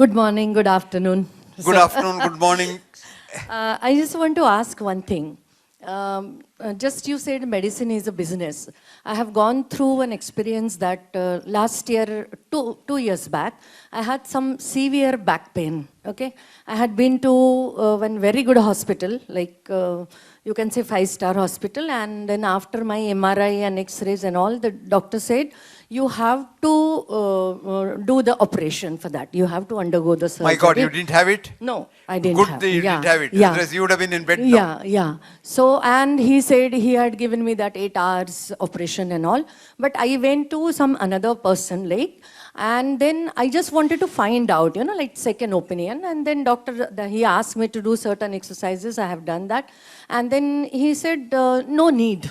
Good morning, good afternoon. Good afternoon, good morning. I just want to ask one thing. Just you said medicine is a business. I have gone through an experience that last year, two years back, I had some severe back pain. Okay, I had been to one very good hospital, like you can say 5-star hospital, and then after my MRI and X-rays and all, the doctor said you have to do the operation for that. You have to undergo the surgery. My God, you didn't have it? No, I didn't Good have. that you didn't have it. Otherwise you would have been in bed now. Yeah. So, and he said he had given me that 8 hours operation and all. But I went to some another person, like, and then I just wanted to find out, like second opinion. And then he asked me to do certain exercises. I have done that. And then he said, no need.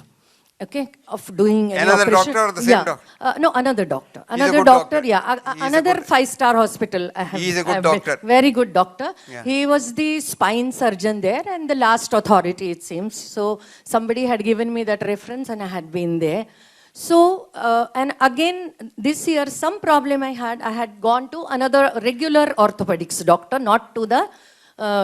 Okay, of doing any Another operation. doctor or the same doctor? No, another doctor. He's a Another good doctor, doctor. yeah. He's a Another good- 5-star hospital. He's a good doctor. Very good doctor. Yeah. He was the spine surgeon there and the last authority, it seems. So somebody had given me that reference and I had been there. So, and again, this year, some problem I had gone to another regular orthopedics doctor, not to the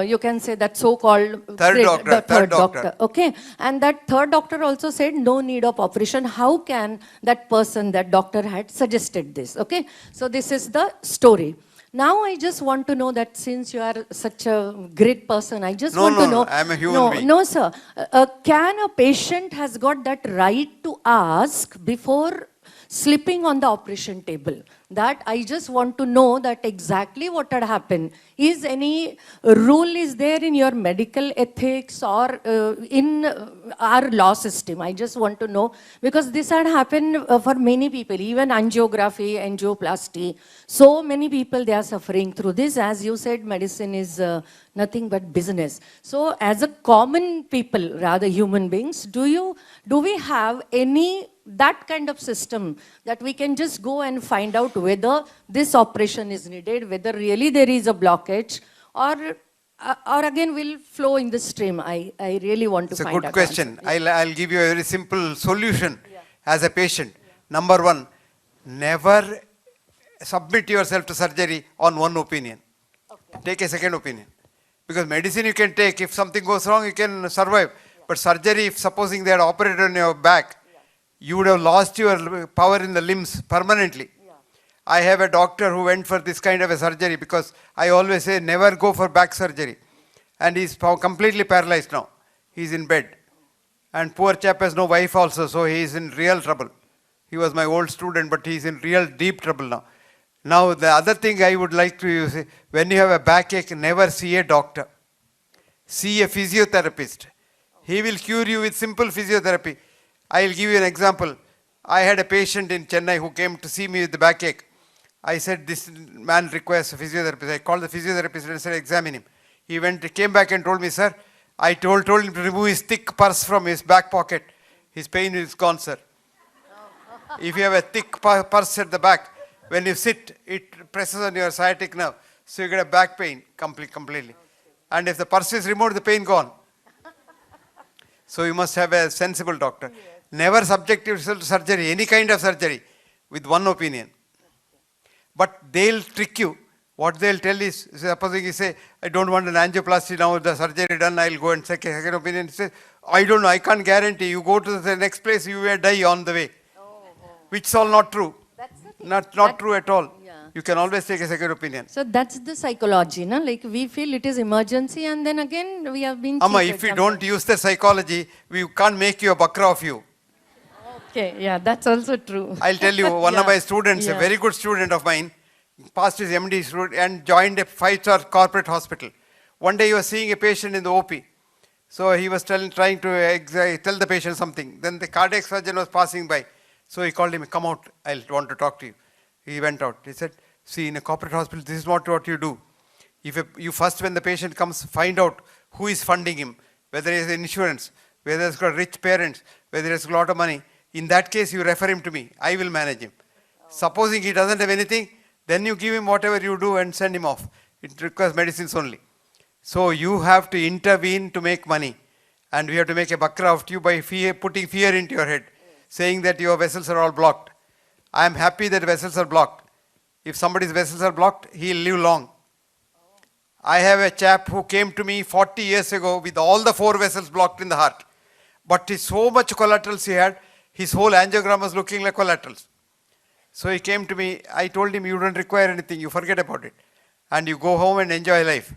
you can say that so-called third doctor. Okay, and that third doctor also said no need of operation. How can that person, that doctor had suggested this? Okay, so this is the story. Now I just want to know that since you are such a great person, I just want to know. No, I'm a human being. No, sir. Can a patient has got that right to ask before sleeping on the operation table? That I just want to know that exactly what had happened. Is any rule is there in your medical ethics or in our law system? I just want to know because this had happened for many people, even angiography, angioplasty. So many people, they are suffering through this. As you said, medicine is nothing but business. So as a common people, rather human beings, do we have any that kind of system that we can just go and find out whether this operation is needed, whether really there is a blockage, or again will flow in the stream? I really want to find out. It's a good question. Yeah. I'll give you a very simple solution as a patient. Number one, never submit yourself to surgery on one opinion. Okay. Take a second opinion. Because medicine you can take, if something goes wrong, you can survive. But surgery, if supposing they had operated on your back, you would have lost your power in the limbs permanently. Yeah. I have a doctor who went for this kind of a surgery because I always say never go for back surgery. And he's completely paralyzed now. He's in bed. And poor chap has no wife also, so he is in real trouble. He was my old student, but he's in real deep trouble now. Now the other thing I would like to say, when you have a backache, never see a doctor. See a physiotherapist. He will cure you with simple physiotherapy. I'll give you an example. I had a patient in Chennai who came to see me with the backache. I said, this man requires a physiotherapist. I called the physiotherapist and said, examine him. He came back and told me, sir, I told him to remove his thick purse from his back pocket. His pain is gone, sir. If you have a thick purse at the back, when you sit, it presses on your sciatic nerve. So you get a back pain completely. And if the purse is removed, the pain gone. So you must have a sensible doctor. Yes. Never subject yourself to surgery, any kind of surgery, with one opinion. But they'll trick you. What they'll tell is, supposing you say, I don't want an angioplasty now, the surgery done, I'll go and take a second opinion. He says, I don't know, I can't guarantee. You go to the next place, you will die on the way. Which is all not true. That's the thing. Not true at all. Yeah. You can always take a second opinion. So that's the psychology, no? Like we feel it is emergency and then again we have been Amma, cheated if we sometimes. don't use the psychology, we can't make you a bakra of you. Okay, yeah, that's also true. I'll tell you, one of my students, a very good student of mine, passed his MD and joined a 5-star corporate hospital. One day he was seeing a patient in the OP. So he was trying to tell the patient something. Then the cardiac surgeon was passing by. So he called him, come out, I want to talk to you. He went out. He said, see, in a corporate hospital, this is not what you do. If you first, when the patient comes, find out who is funding him, whether he has insurance, whether he's got rich parents, whether he has a lot of money. In that case, you refer him to me. I will manage him. Supposing he doesn't have anything, then you give him whatever you do and send him off. It requires medicines only. So you have to intervene to make money. And we have to make a bakra of you by putting fear into your head, saying that your vessels are all blocked. I am happy that vessels are blocked. If somebody's vessels are blocked, he'll live long. I have a chap who came to me 40 years ago with all the 4 vessels blocked in the heart. But he's so much collaterals he had, his whole angiogram was looking like collaterals. So he came to me, I told him, you don't require anything, you forget about it. And you go home and enjoy life.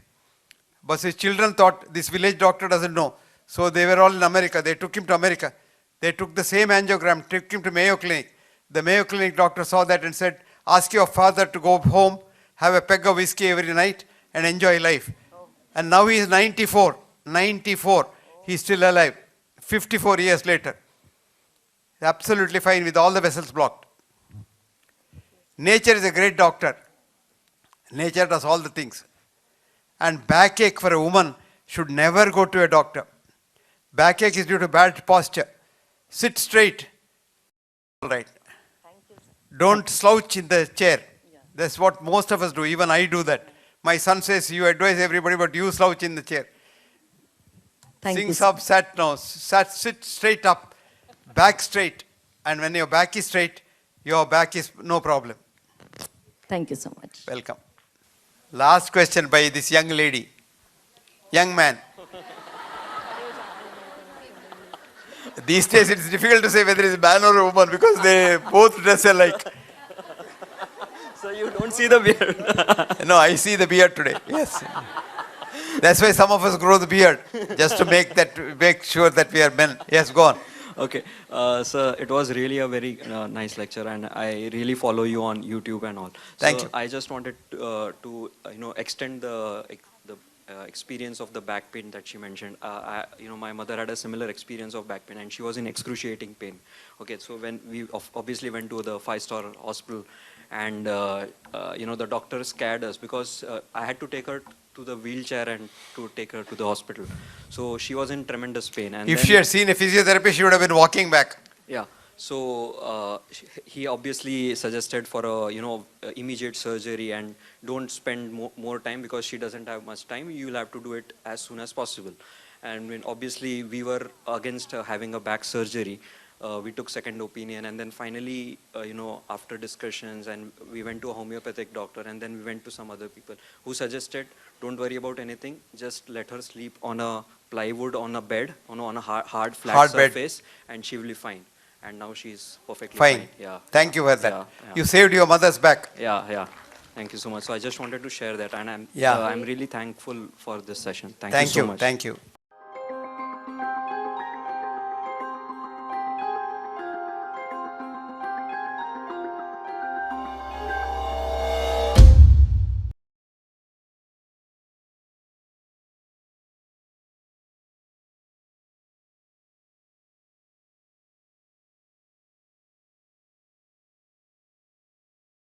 But his children thought this village doctor doesn't know. So they were all in America. They took him to America. They took the same angiogram, took him to Mayo Clinic. The Mayo Clinic doctor saw that and said, ask your father to go home, have a peg of whiskey every night and enjoy life. And now he is 94. 94. He's still alive. 54 years later. Absolutely fine with all the vessels blocked. Nature is a great doctor. Nature does all the things. And backache for a woman should never go to a doctor. Backache is due to bad posture. Sit straight. All right. Don't slouch in the chair. That's what most of us do. Even I do that. My son says, you advise everybody, but you slouch in the chair. Thank you, Sing sir. up, sat now. Sit straight up. Back straight. And when your back is straight, your back is no problem. Thank you so much. Welcome. Last question by this young lady. Young man. These days it's difficult to say whether it's a man or a woman because they both dress alike. So you don't see the beard. No, I see the beard today. Yes. That's why some of us grow the beard, just to make sure that we are men. Yes, go on. Okay, so it was really a very nice lecture, and I really follow you on YouTube and all. Thank so you. I just wanted to extend the experience of the back pain that she mentioned. My mother had a similar experience of back pain, and she was in excruciating pain. Okay, so when we obviously went to the 5-star hospital, and the doctor scared us because I had to take her to the wheelchair and to take her to the hospital. So she was in tremendous pain. And If then, she had seen a physiotherapist, she would have been walking back. yeah. So he obviously suggested for a immediate surgery and don't spend more time because she doesn't have much time. You'll have to do it as soon as possible. And when obviously we were against having a back surgery. We took second opinion, and then finally, after discussions, and we went to a homeopathic doctor, and then we went to some other people who suggested, don't worry about anything, just let her sleep on a plywood, on a bed, on a hard flat Hard bed. surface, and she will be fine. And now she's perfectly Fine. fine. Yeah. Thank you for that. Yeah, yeah. You saved your mother's back. Yeah. Thank you so much. So I just wanted to share that, and I'm Yeah. I'm really thankful for this session. Thank you Thank so you. much. Thank you.